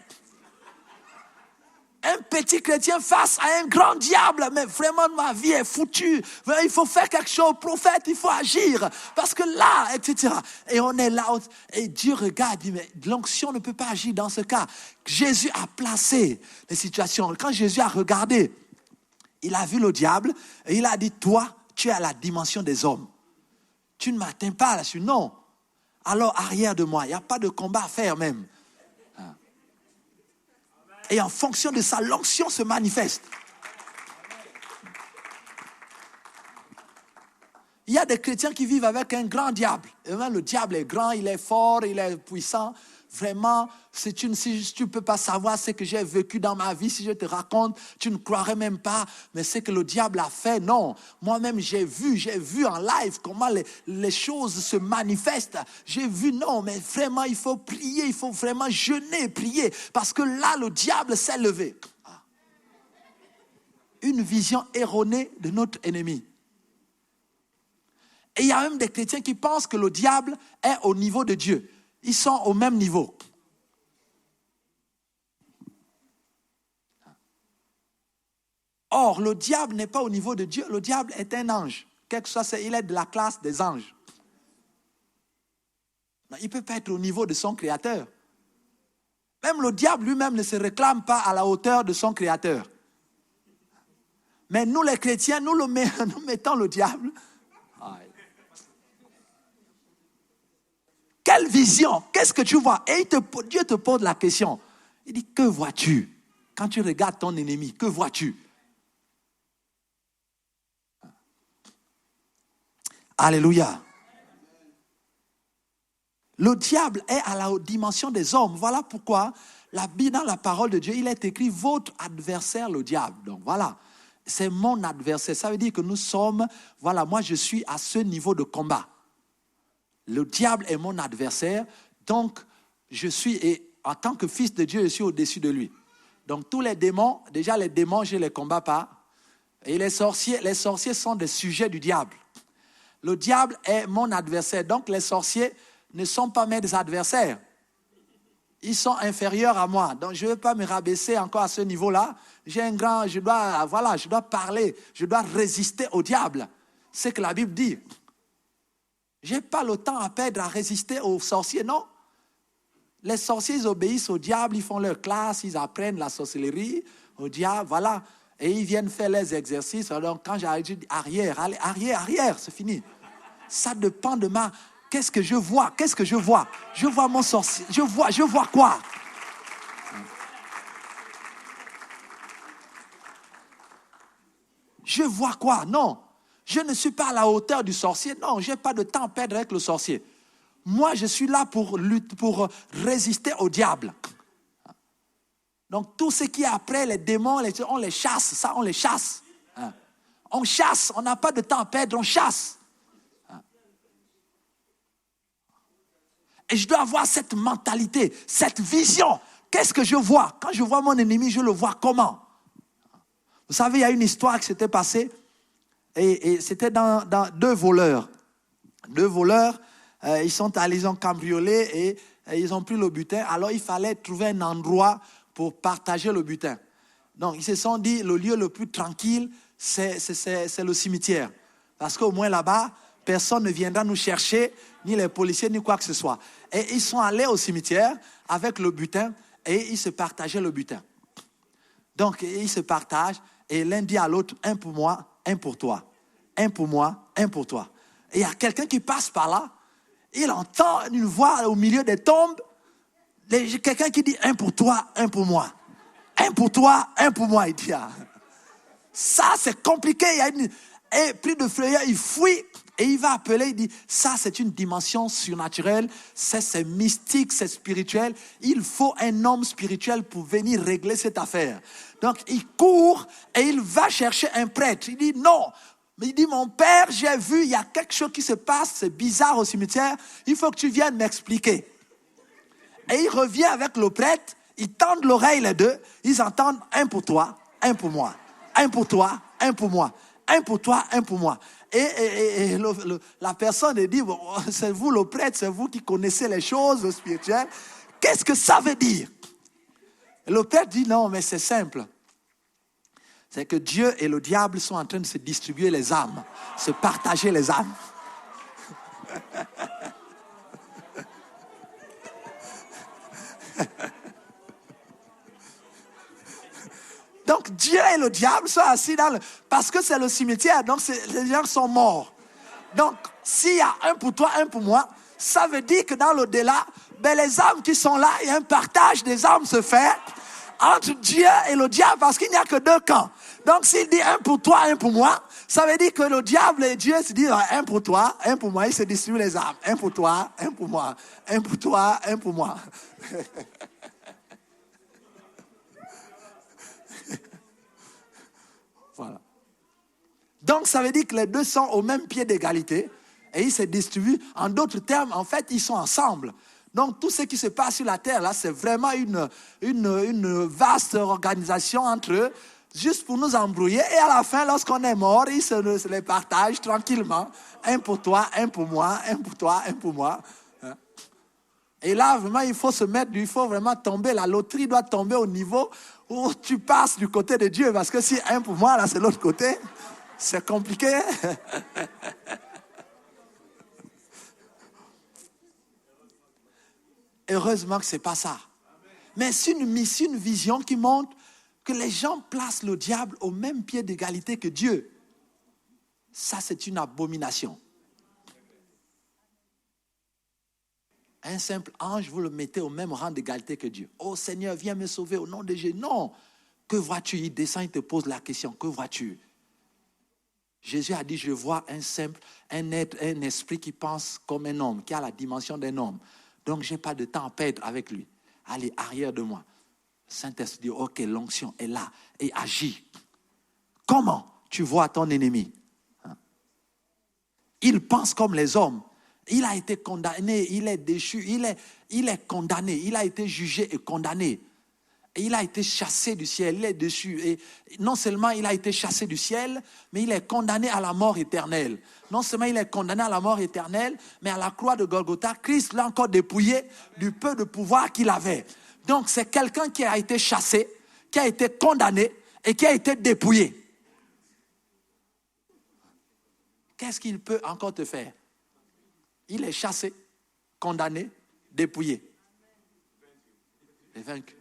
Un petit chrétien face à un grand diable, mais vraiment ma vie est foutue. Il faut faire quelque chose, prophète, il faut agir. Parce que là, etc. Et on est là, et Dieu regarde, dit, mais l'onction ne peut pas agir dans ce cas. Jésus a placé les situations. Quand Jésus a regardé, il a vu le diable et il a dit, toi, tu es à la dimension des hommes. Tu ne m'atteins pas là-dessus. Non. Alors, arrière de moi, il n'y a pas de combat à faire même. Et en fonction de ça, l'onction se manifeste. Il y a des chrétiens qui vivent avec un grand diable. Et même le diable est grand, il est fort, il est puissant. Vraiment, si tu ne peux pas savoir ce que j'ai vécu dans ma vie, si je te raconte, tu ne croirais même pas. Mais ce que le diable a fait, non. Moi-même, j'ai vu en live comment les choses se manifestent. J'ai vu, non, mais vraiment, il faut prier, il faut vraiment jeûner, prier. Parce que là, le diable s'est levé. Une vision erronée de notre ennemi. Et il y a même des chrétiens qui pensent que le diable est au niveau de Dieu. Ils sont au même niveau. Or, le diable n'est pas au niveau de Dieu. Le diable est un ange. Quel que soit, il est de la classe des anges. Il ne peut pas être au niveau de son créateur. Même le diable lui-même ne se réclame pas à la hauteur de son créateur. Mais nous les chrétiens, nous mettons le diable. Quelle vision? Qu'est-ce que tu vois? Et Dieu te pose la question. Il dit, que vois-tu? Quand tu regardes ton ennemi, que vois-tu? Alléluia. Le diable est à la dimension des hommes. Voilà pourquoi dans la parole de Dieu, il est écrit votre adversaire, le diable. Donc voilà, c'est mon adversaire. Ça veut dire que nous sommes, voilà, moi je suis à ce niveau de combat. Le diable est mon adversaire, donc je suis, et en tant que fils de Dieu, je suis au-dessus de lui. Donc tous les démons, déjà les démons, je ne les combats pas. Et les sorciers sont des sujets du diable. Le diable est mon adversaire, donc les sorciers ne sont pas mes adversaires. Ils sont inférieurs à moi, donc je ne vais pas me rabaisser encore à ce niveau-là. Je dois parler, je dois résister au diable. C'est ce que la Bible dit. Je n'ai pas le temps à perdre à résister aux sorciers, non. Les sorciers, ils obéissent au diable, ils font leur classe, ils apprennent la sorcellerie au diable, voilà. Et ils viennent faire les exercices. Donc quand j'arrive, je dis arrière, allez, arrière, c'est fini. Ça dépend de ma... Qu'est-ce que je vois? Je vois mon sorcier. Je vois quoi? Je vois quoi? Non. Je ne suis pas à la hauteur du sorcier. Non, je n'ai pas de temps à perdre avec le sorcier. Moi, je suis là pour résister au diable. Donc, tout ce qui est après, les démons, on les chasse. Ça, on les chasse. On chasse. On n'a pas de temps à perdre, on chasse. Et je dois avoir cette mentalité, cette vision. Qu'est-ce que je vois? Quand je vois mon ennemi, je le vois comment? Vous savez, il y a une histoire qui s'était passée et c'était dans deux voleurs. Deux voleurs, ils sont allés, ils ont cambriolé et ils ont pris le butin. Alors, il fallait trouver un endroit pour partager le butin. Donc, ils se sont dit, le lieu le plus tranquille, c'est le cimetière. Parce qu'au moins là-bas, personne ne viendra nous chercher, ni les policiers, ni quoi que ce soit. Et ils sont allés au cimetière avec le butin et ils se partageaient le butin. Donc, ils se partagent et l'un dit à l'autre, un pour moi, un pour toi. Un pour moi, un pour toi. Et il y a quelqu'un qui passe par là, il entend une voix au milieu des tombes, quelqu'un qui dit un pour toi, un pour moi. Un pour toi, un pour moi. Il dit, ah, ça c'est compliqué. Et pris de frayeur, il fuit et il va appeler, il dit, ça c'est une dimension surnaturelle, c'est mystique, c'est spirituel. Il faut un homme spirituel pour venir régler cette affaire. Donc il court et il va chercher un prêtre. Il dit, non. Mais il dit, mon père, j'ai vu, il y a quelque chose qui se passe, c'est bizarre au cimetière, il faut que tu viennes m'expliquer. Et il revient avec le prêtre, ils tendent l'oreille les deux, ils entendent un pour toi, un pour moi. Un pour toi, un pour moi. Un pour toi, un pour moi. Et la personne dit, bon, c'est vous le prêtre, c'est vous qui connaissez les choses spirituelles. Qu'est-ce que ça veut dire? Et le prêtre dit, non, mais c'est simple. C'est que Dieu et le diable sont en train de se distribuer les âmes, se partager les âmes. Donc Dieu et le diable sont assis parce que c'est le cimetière, donc les gens sont morts. Donc s'il y a un pour toi, un pour moi, ça veut dire que dans l'au-delà, les âmes qui sont là, il y a un partage des âmes se fait entre Dieu et le diable, parce qu'il n'y a que deux camps. Donc s'il dit un pour toi, un pour moi, ça veut dire que le diable et Dieu se disent un pour toi, un pour moi, ils se distribuent les âmes. Un pour toi, un pour moi. Un pour toi, un pour moi. Voilà. Donc ça veut dire que les deux sont au même pied d'égalité et ils se distribuent. En d'autres termes, en fait, ils sont ensemble. Donc tout ce qui se passe sur la terre, là, c'est vraiment une vaste organisation entre eux, juste pour nous embrouiller. Et à la fin, lorsqu'on est mort, ils se les partagent tranquillement. Un pour toi, un pour moi, un pour toi, un pour moi. Et là, vraiment, il faut vraiment tomber. La loterie doit tomber au niveau où tu passes du côté de Dieu. Parce que si un pour moi, là, c'est l'autre côté, c'est compliqué. Heureusement que ce n'est pas ça. Mais c'est une vision qui montre que les gens placent le diable au même pied d'égalité que Dieu. Ça, c'est une abomination. Un simple ange, vous le mettez au même rang d'égalité que Dieu. Oh Seigneur, viens me sauver au nom de Jésus. Non. Que vois-tu? Il descend, il te pose la question. Que vois-tu? Jésus a dit, je vois un esprit qui pense comme un homme, qui a la dimension d'un homme. Donc, je n'ai pas de temps à perdre avec lui. Allez, arrière de moi. Saint-Esprit dit, ok, l'onction est là et agit. Comment tu vois ton ennemi? Il pense comme les hommes. Il a été condamné, il est déchu, il est condamné, il a été jugé et condamné. Et il a été chassé du ciel, il est déchu. Et non seulement il a été chassé du ciel, mais il est condamné à la mort éternelle. Non seulement il est condamné à la mort éternelle, mais à la croix de Golgotha, Christ l'a encore dépouillé du peu de pouvoir qu'il avait. Donc c'est quelqu'un qui a été chassé, qui a été condamné et qui a été dépouillé. Qu'est-ce qu'il peut encore te faire? Il est chassé, condamné, dépouillé et vaincu.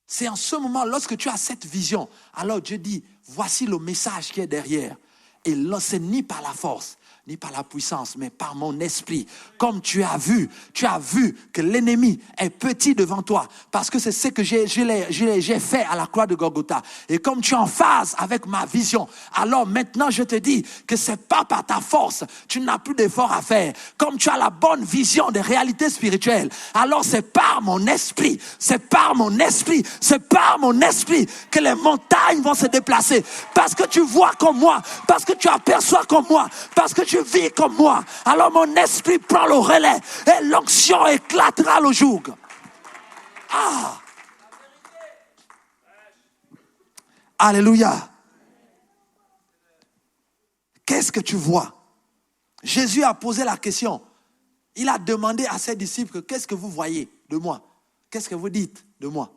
C'est en ce moment, lorsque tu as cette vision, alors Dieu dit, voici le message qui est derrière. Et là, c'est ni par la force, ni par la puissance, mais par mon esprit. Comme tu as vu que l'ennemi est petit devant toi, parce que c'est ce que j'ai fait à la croix de Golgotha. Et comme tu es en phase avec ma vision, alors maintenant je te dis que c'est pas par ta force, tu n'as plus d'effort à faire. Comme tu as la bonne vision des réalités spirituelles, alors c'est par mon esprit, c'est par mon esprit que les montagnes vont se déplacer. Parce que tu vois comme moi, parce que tu aperçois comme moi, parce que tu tu vis comme moi, alors mon esprit prend le relais et l'onction éclatera le joug. Ah! Alléluia. Qu'est-ce que tu vois? Jésus a posé la question. Il a demandé à ses disciples, qu'est-ce que vous voyez de moi? Qu'est-ce que vous dites de moi?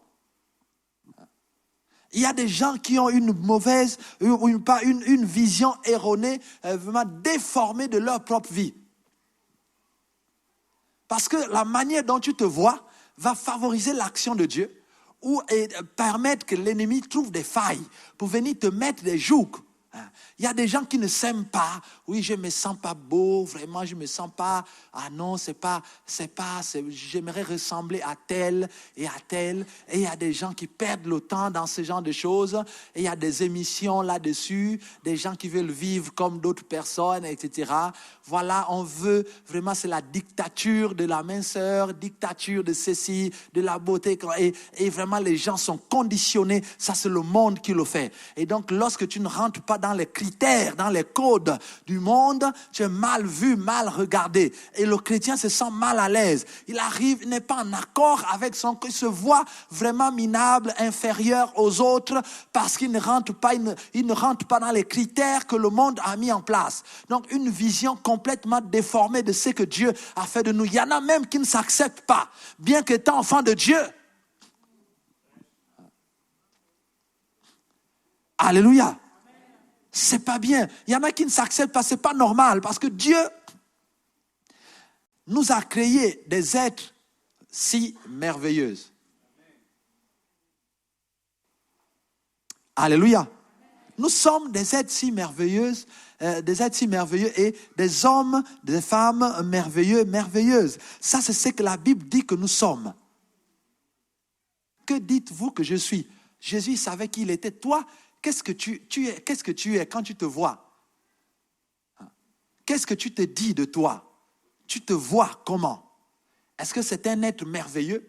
Il y a des gens qui ont une mauvaise, une vision erronée, vraiment déformée de leur propre vie. Parce que la manière dont tu te vois va favoriser l'action de Dieu ou permettre que l'ennemi trouve des failles pour venir te mettre des jougs. Il y a des gens qui ne s'aiment pas. Oui, je ne me sens pas beau, vraiment, je ne me sens pas. Ah non, j'aimerais ressembler à tel et à tel. Et il y a des gens qui perdent le temps dans ce genre de choses. Et il y a des émissions là-dessus, des gens qui veulent vivre comme d'autres personnes, etc. Voilà, on veut, vraiment, c'est la dictature de la minceur, dictature de ceci, de la beauté. Et vraiment, les gens sont conditionnés. Ça, c'est le monde qui le fait. Et donc, lorsque tu ne rentres pas dans les critères, dans les codes du monde, tu es mal vu, mal regardé. Et le chrétien se sent mal à l'aise. Il n'est pas en accord avec son corps. Il se voit vraiment minable, inférieur aux autres parce qu'il ne rentre pas, il ne rentre pas dans les critères que le monde a mis en place. Donc, une vision complètement déformée de ce que Dieu a fait de nous. Il y en a même qui ne s'acceptent pas, bien qu'étant enfants de Dieu. Alléluia. C'est pas bien. Il y en a qui ne s'acceptent pas, c'est pas normal parce que Dieu nous a créés des êtres si merveilleux. Alléluia. Nous sommes des êtres si merveilleux, et des hommes, des femmes merveilleux, merveilleuses. Ça, c'est ce que la Bible dit que nous sommes. Que dites-vous que je suis? Jésus savait qui il était. Toi, qu'est-ce que tu es? Qu'est-ce que tu es quand tu te vois? Qu'est-ce que tu te dis de toi? Tu te vois comment? Est-ce que c'est un être merveilleux?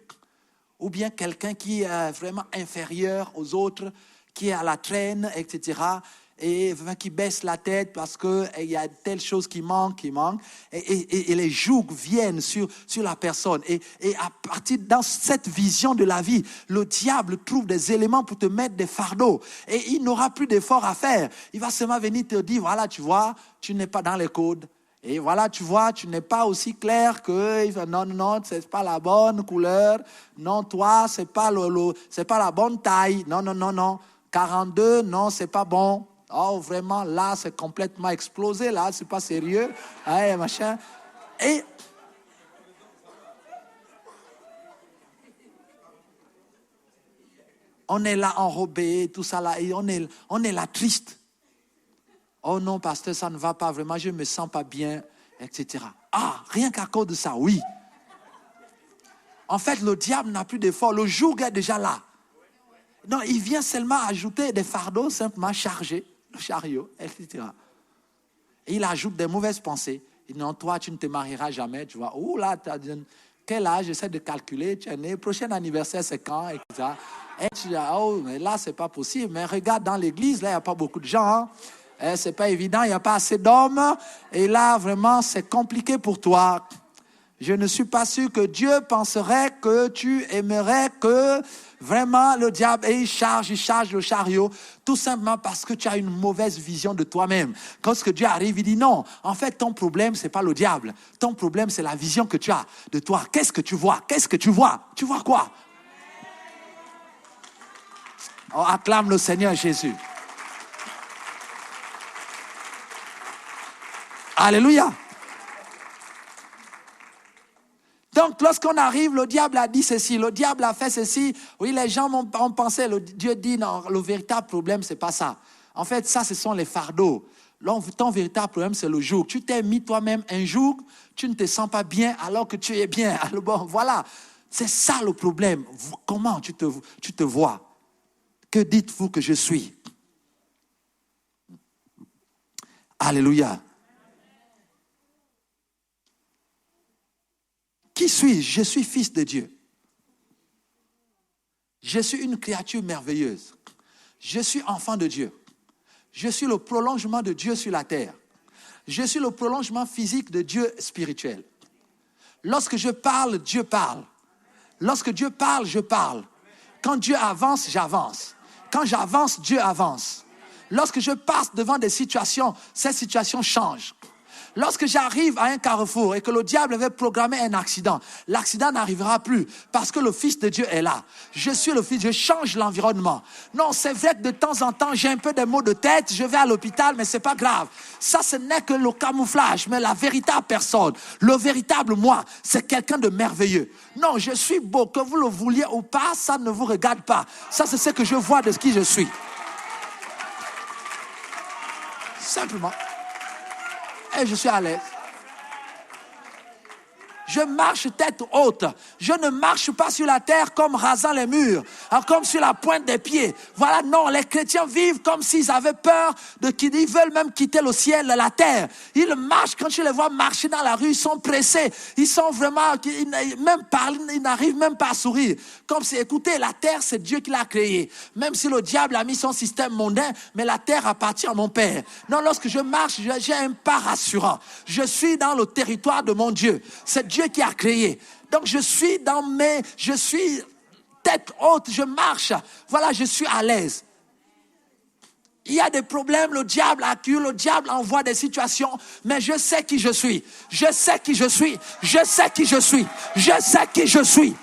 Ou bien quelqu'un qui est vraiment inférieur aux autres, qui est à la traîne, etc., et qui baisse la tête parce qu'il y a telle chose qui manque, et les jougs viennent sur la personne. Et à partir dans cette vision de la vie, le diable trouve des éléments pour te mettre des fardeaux. Et il n'aura plus d'effort à faire. Il va seulement venir te dire, voilà, tu vois, tu n'es pas dans les codes. Et voilà, tu vois, tu n'es pas aussi clair que non, c'est pas la bonne couleur. Non, toi, c'est pas la bonne taille. Non. 42, non, c'est pas bon. Oh, vraiment, là, c'est complètement explosé, là, c'est pas sérieux. Ouais, machin. Et on est là enrobé, tout ça là, et on est là triste. Oh non, pasteur, ça ne va pas vraiment, je ne me sens pas bien, etc. Ah, rien qu'à cause de ça, oui. En fait, le diable n'a plus d'effort, le joug est déjà là. Non, il vient seulement ajouter des fardeaux simplement chargés, le chariot, etc. Et il ajoute des mauvaises pensées. Il dit non, toi, tu ne te marieras jamais, tu vois. Oh là, tu as quel âge? J'essaie de calculer, tu es né, prochain anniversaire, c'est quand, etc. Et tu dis, oh, mais là, c'est pas possible. Mais regarde dans l'église, là, il n'y a pas beaucoup de gens. Hein. C'est pas évident, il n'y a pas assez d'hommes. Et là, vraiment, c'est compliqué pour toi. Je ne suis pas sûr que Dieu penserait que tu aimerais que vraiment le diable, et il charge le chariot, tout simplement parce que tu as une mauvaise vision de toi-même. Quand ce que Dieu arrive, il dit non, en fait ton problème c'est pas le diable, ton problème c'est la vision que tu as de toi. Qu'est-ce que tu vois? Qu'est-ce que tu vois? Tu vois quoi? Oh, acclame le Seigneur Jésus. Alléluia. Donc, lorsqu'on arrive, le diable a dit ceci, le diable a fait ceci. Oui, les gens ont pensé, Dieu dit, non, le véritable problème, c'est pas ça. En fait, ça, ce sont les fardeaux. Ton véritable problème, c'est le joug. Tu t'es mis toi-même un joug, tu ne te sens pas bien alors que tu es bien. Alors, bon, voilà, c'est ça le problème. Comment tu te vois? Que dites-vous que je suis? Alléluia. Qui suis-je? Je suis fils de Dieu. Je suis une créature merveilleuse. Je suis enfant de Dieu. Je suis le prolongement de Dieu sur la terre. Je suis le prolongement physique de Dieu spirituel. Lorsque je parle, Dieu parle. Lorsque Dieu parle, je parle. Quand Dieu avance, j'avance. Quand j'avance, Dieu avance. Lorsque je passe devant des situations, ces situations changent. Lorsque j'arrive à un carrefour et que le diable avait programmé un accident, l'accident n'arrivera plus parce que le Fils de Dieu est là. Je suis le Fils, je change l'environnement. Non, c'est vrai que de temps en temps, j'ai un peu des maux de tête, je vais à l'hôpital, mais c'est pas grave. Ça, ce n'est que le camouflage, mais la véritable personne, le véritable moi, c'est quelqu'un de merveilleux. Non, je suis beau, que vous le vouliez ou pas, ça ne vous regarde pas. Ça, c'est ce que je vois de qui je suis. Simplement. Et je suis à l'aise. Je marche tête haute. Je ne marche pas sur la terre comme rasant les murs, comme sur la pointe des pieds. Voilà, non, les chrétiens vivent comme s'ils avaient peur ils veulent même quitter le ciel, la terre. Ils marchent, quand tu les vois marcher dans la rue, ils sont pressés. Ils sont vraiment, ils n'arrivent même pas à sourire. Comme si, écoutez, la terre, c'est Dieu qui l'a créée. Même si le diable a mis son système mondain, mais la terre appartient à mon Père. Non, lorsque je marche, j'ai un pas rassurant. Je suis dans le territoire de mon Dieu. C'est Dieu qui a créé. Donc je suis tête haute, je marche. Voilà, je suis à l'aise. Il y a des problèmes, le diable accuse, le diable envoie des situations, mais je sais qui je suis. Je sais qui je suis. Je sais qui je suis. Je sais qui je suis.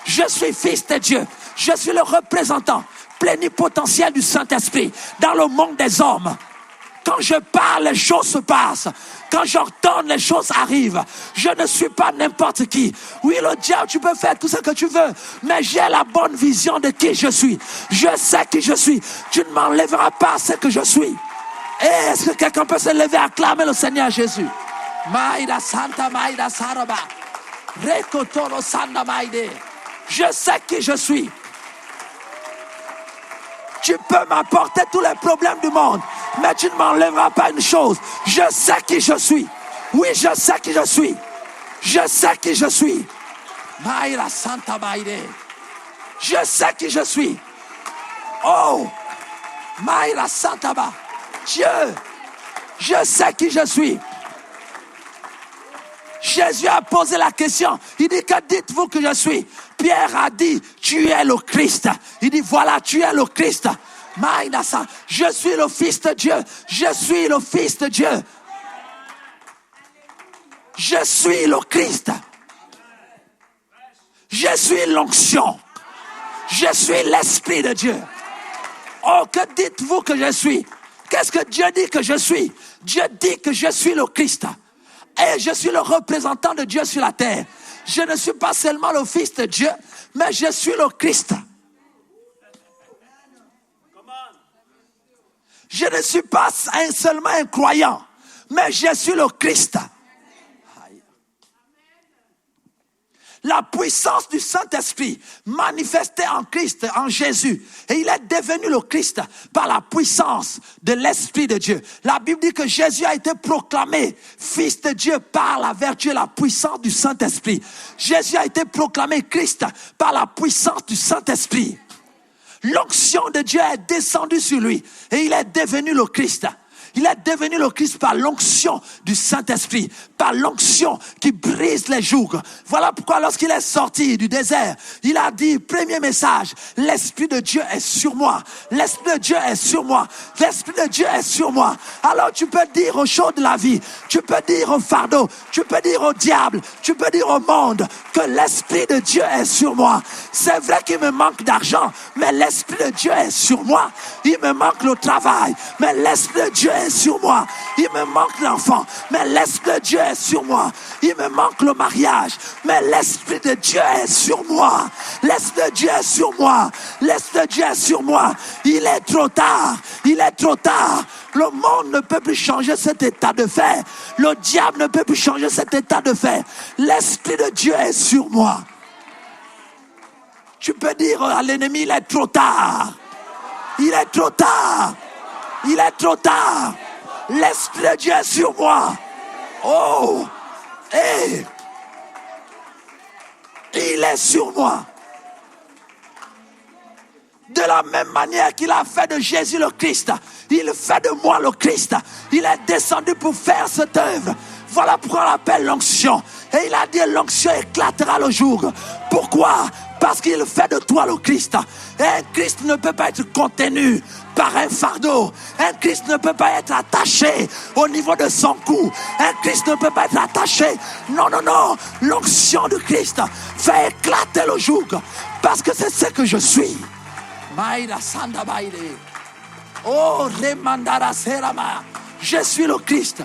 Je suis fils de Dieu. Je suis le représentant plénipotentiel du Saint-Esprit dans le monde des hommes. Quand je parle, les choses se passent. Quand j'ordonne, les choses arrivent. Je ne suis pas n'importe qui. Oui, le diable, tu peux faire tout ce que tu veux, mais j'ai la bonne vision de qui je suis. Je sais qui je suis. Tu ne m'enlèveras pas ce que je suis. Et est-ce que quelqu'un peut se lever et acclamer le Seigneur Jésus? Maïda Santa Maïda Saraba. Rekotoro Santa Maïde. Je sais qui je suis. Tu peux m'apporter tous les problèmes du monde, mais tu ne m'enlèveras pas une chose. Je sais qui je suis. Oui, je sais qui je suis. Je sais qui je suis. Maïra Santa Maïde. Je sais qui je suis. Oh, Maïra Santa Ba. Dieu, je sais qui je suis. Jésus a posé la question. Il dit, que dites-vous que je suis? Pierre a dit, tu es le Christ. Il dit, voilà, tu es le Christ. Je suis le Fils de Dieu. Je suis le Fils de Dieu. Je suis le Christ. Je suis l'onction. Je suis l'Esprit de Dieu. Oh, que dites-vous que je suis? Qu'est-ce que Dieu dit que je suis? Dieu dit que je suis le Christ. Et je suis le représentant de Dieu sur la terre. Je ne suis pas seulement le Fils de Dieu, mais je suis le Christ. Je ne suis pas seulement un croyant, mais je suis le Christ. La puissance du Saint-Esprit manifestée en Christ, en Jésus. Et il est devenu le Christ par la puissance de l'Esprit de Dieu. La Bible dit que Jésus a été proclamé Fils de Dieu par la vertu et la puissance du Saint-Esprit. Jésus a été proclamé Christ par la puissance du Saint-Esprit. L'onction de Dieu est descendue sur lui et il est devenu le Christ. Il est devenu le Christ par l'onction du Saint-Esprit, par l'onction qui brise les jougs. Voilà pourquoi lorsqu'il est sorti du désert, il a dit, premier message, l'Esprit de Dieu est sur moi. L'Esprit de Dieu est sur moi. L'Esprit de Dieu est sur moi. Alors tu peux dire aux choses de la vie, tu peux dire au fardeau, tu peux dire au diable, tu peux dire au monde que l'Esprit de Dieu est sur moi. C'est vrai qu'il me manque d'argent, mais l'Esprit de Dieu est sur moi. Il me manque le travail, mais l'Esprit de Dieu est sur moi. Il me manque l'enfant, mais l'Esprit de Dieu est sur moi. Il me manque le mariage, mais l'Esprit de Dieu est sur moi. L'Esprit de Dieu est sur moi. L'Esprit de Dieu est sur moi. Il est trop tard. Il est trop tard. Le monde ne peut plus changer cet état de fait. Le diable ne peut plus changer cet état de fait. L'Esprit de Dieu est sur moi. Tu peux dire à l'ennemi, il est trop tard. Il est trop tard. Il est trop tard. L'Esprit de Dieu est sur moi. Oh, hey. Il est sur moi. De la même manière qu'il a fait de Jésus le Christ, il fait de moi le Christ. Il est descendu pour faire cette œuvre. Voilà pourquoi on l'appelle l'onction. Et il a dit l'onction éclatera le joug. Pourquoi? Parce qu'il fait de toi le Christ. Et un Christ ne peut pas être contenu par un fardeau. Un Christ ne peut pas être attaché au niveau de son cou. Un Christ ne peut pas être attaché. Non, non, non. L'onction de Christ fait éclater le joug. Parce que c'est ce que je suis. Maïra Sanda Baile. Oh, Remandara Serama. Je suis le Christ.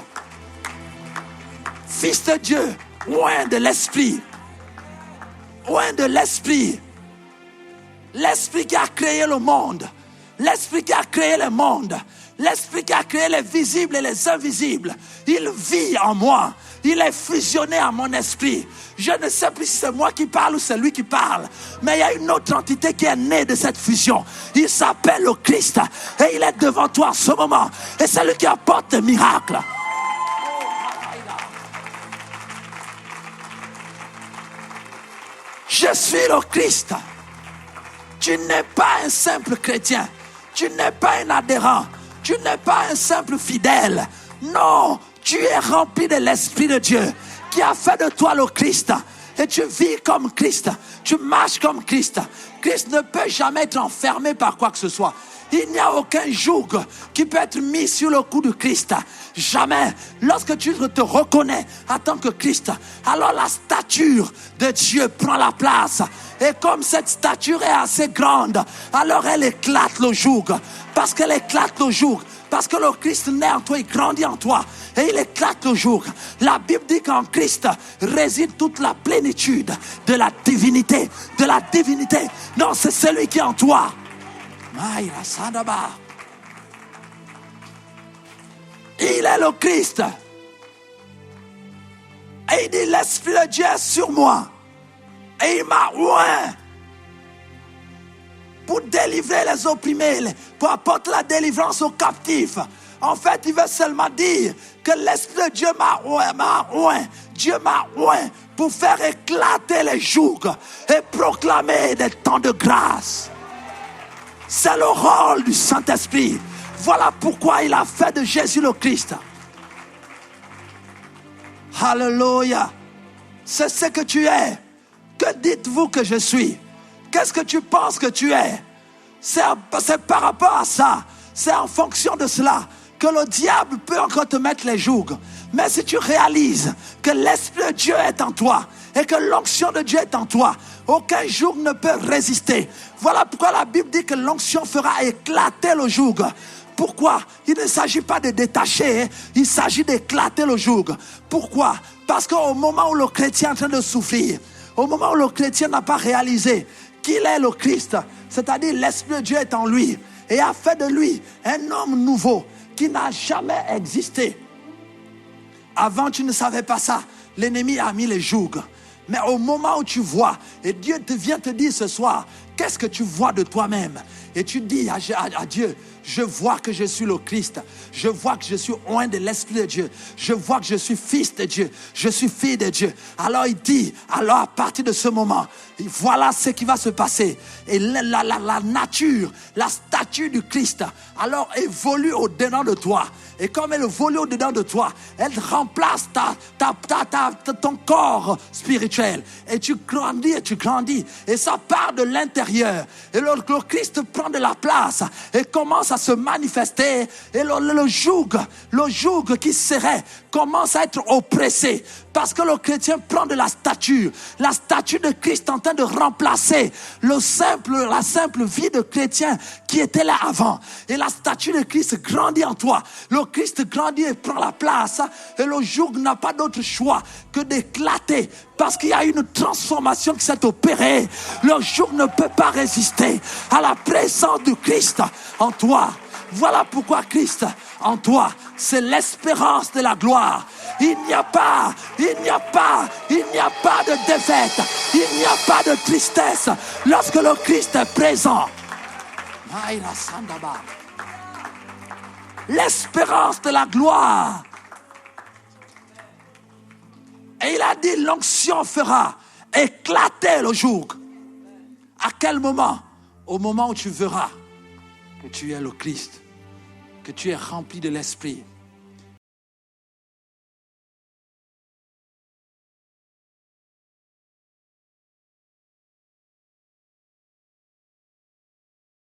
Fils de Dieu, loin de l'Esprit. Loin de l'Esprit. L'Esprit qui a créé le monde. L'Esprit qui a créé le monde. L'Esprit qui a créé les visibles et les invisibles. Il vit en moi. Il est fusionné à mon esprit. Je ne sais plus si c'est moi qui parle ou c'est lui qui parle. Mais il y a une autre entité qui est née de cette fusion. Il s'appelle le Christ. Et il est devant toi en ce moment. Et c'est lui qui apporte des miracles. Je suis le Christ. Tu n'es pas un simple chrétien. Tu n'es pas un adhérent. Tu n'es pas un simple fidèle. Non, tu es rempli de l'Esprit de Dieu qui a fait de toi le Christ. Et tu vis comme Christ. Tu marches comme Christ. Christ ne peut jamais être enfermé par quoi que ce soit. Il n'y a aucun joug qui peut être mis sur le cou de Christ. Jamais. Lorsque tu te reconnais en tant que Christ, alors la stature de Dieu prend la place. Et comme cette stature est assez grande, alors elle éclate le joug. Parce qu'elle éclate le joug. Parce que le Christ naît en toi, il grandit en toi. Et il éclate le joug. La Bible dit qu'en Christ réside toute la plénitude de la divinité. De la divinité. Non, c'est celui qui est en toi. Il est le Christ. Et il dit l'Esprit de Dieu est sur moi. Et il m'a oint pour délivrer les opprimés, pour apporter la délivrance aux captifs. En fait, il veut seulement dire que l'Esprit de Dieu m'a oint. Dieu m'a oint pour faire éclater les jougs et proclamer des temps de grâce. C'est le rôle du Saint-Esprit. Voilà pourquoi il a fait de Jésus le Christ. Alléluia. C'est ce que tu es. Que dites-vous que je suis? Qu'est-ce que tu penses que tu es? C'est par rapport à ça. C'est en fonction de cela que le diable peut encore te mettre les jougs. Mais si tu réalises que l'Esprit de Dieu est en toi et que l'onction de Dieu est en toi, aucun joug ne peut résister. Voilà pourquoi la Bible dit que l'onction fera éclater le joug. Pourquoi? Il ne s'agit pas de détacher, il s'agit d'éclater le joug. Pourquoi? Parce qu'au moment où le chrétien est en train de souffrir, au moment où le chrétien n'a pas réalisé qu'il est le Christ, c'est-à-dire l'Esprit de Dieu est en lui et a fait de lui un homme nouveau qui n'a jamais existé. Avant, tu ne savais pas ça. L'ennemi a mis les jougs. Mais au moment où tu vois, et Dieu vient te dire ce soir, qu'est-ce que tu vois de toi-même? Et tu dis à Dieu, je vois que je suis le Christ. Je vois que je suis oint de l'Esprit de Dieu. Je vois que je suis fils de Dieu. Je suis fille de Dieu. Alors il dit, alors à partir de ce moment, voilà ce qui va se passer. Et la nature, la statue du Christ, alors évolue au-dedans de toi. Et comme elle évolue au-dedans de toi, elle remplace ton corps spirituel. Et tu grandis et tu grandis. Et ça part de l'intérieur. Et le Christ prend de la place et commence à se manifester. Et le joug qui serait commence à être oppressé. Parce que le chrétien prend de la stature. La statue de Christ en train de remplacer la simple vie de chrétien qui était là avant. Et la statue de Christ grandit en toi. Le Christ grandit et prend la place. Et le joug n'a pas d'autre choix que d'éclater. Parce qu'il y a une transformation qui s'est opérée. Le joug ne peut pas résister à la présence du Christ en toi. Voilà pourquoi Christ en toi, c'est l'espérance de la gloire. Il n'y a pas de défaite. Il n'y a pas de tristesse lorsque le Christ est présent. L'espérance de la gloire. Et il a dit, l'onction fera éclater le joug. À quel moment? Au moment où tu verras que tu es le Christ, que tu es rempli de l'Esprit,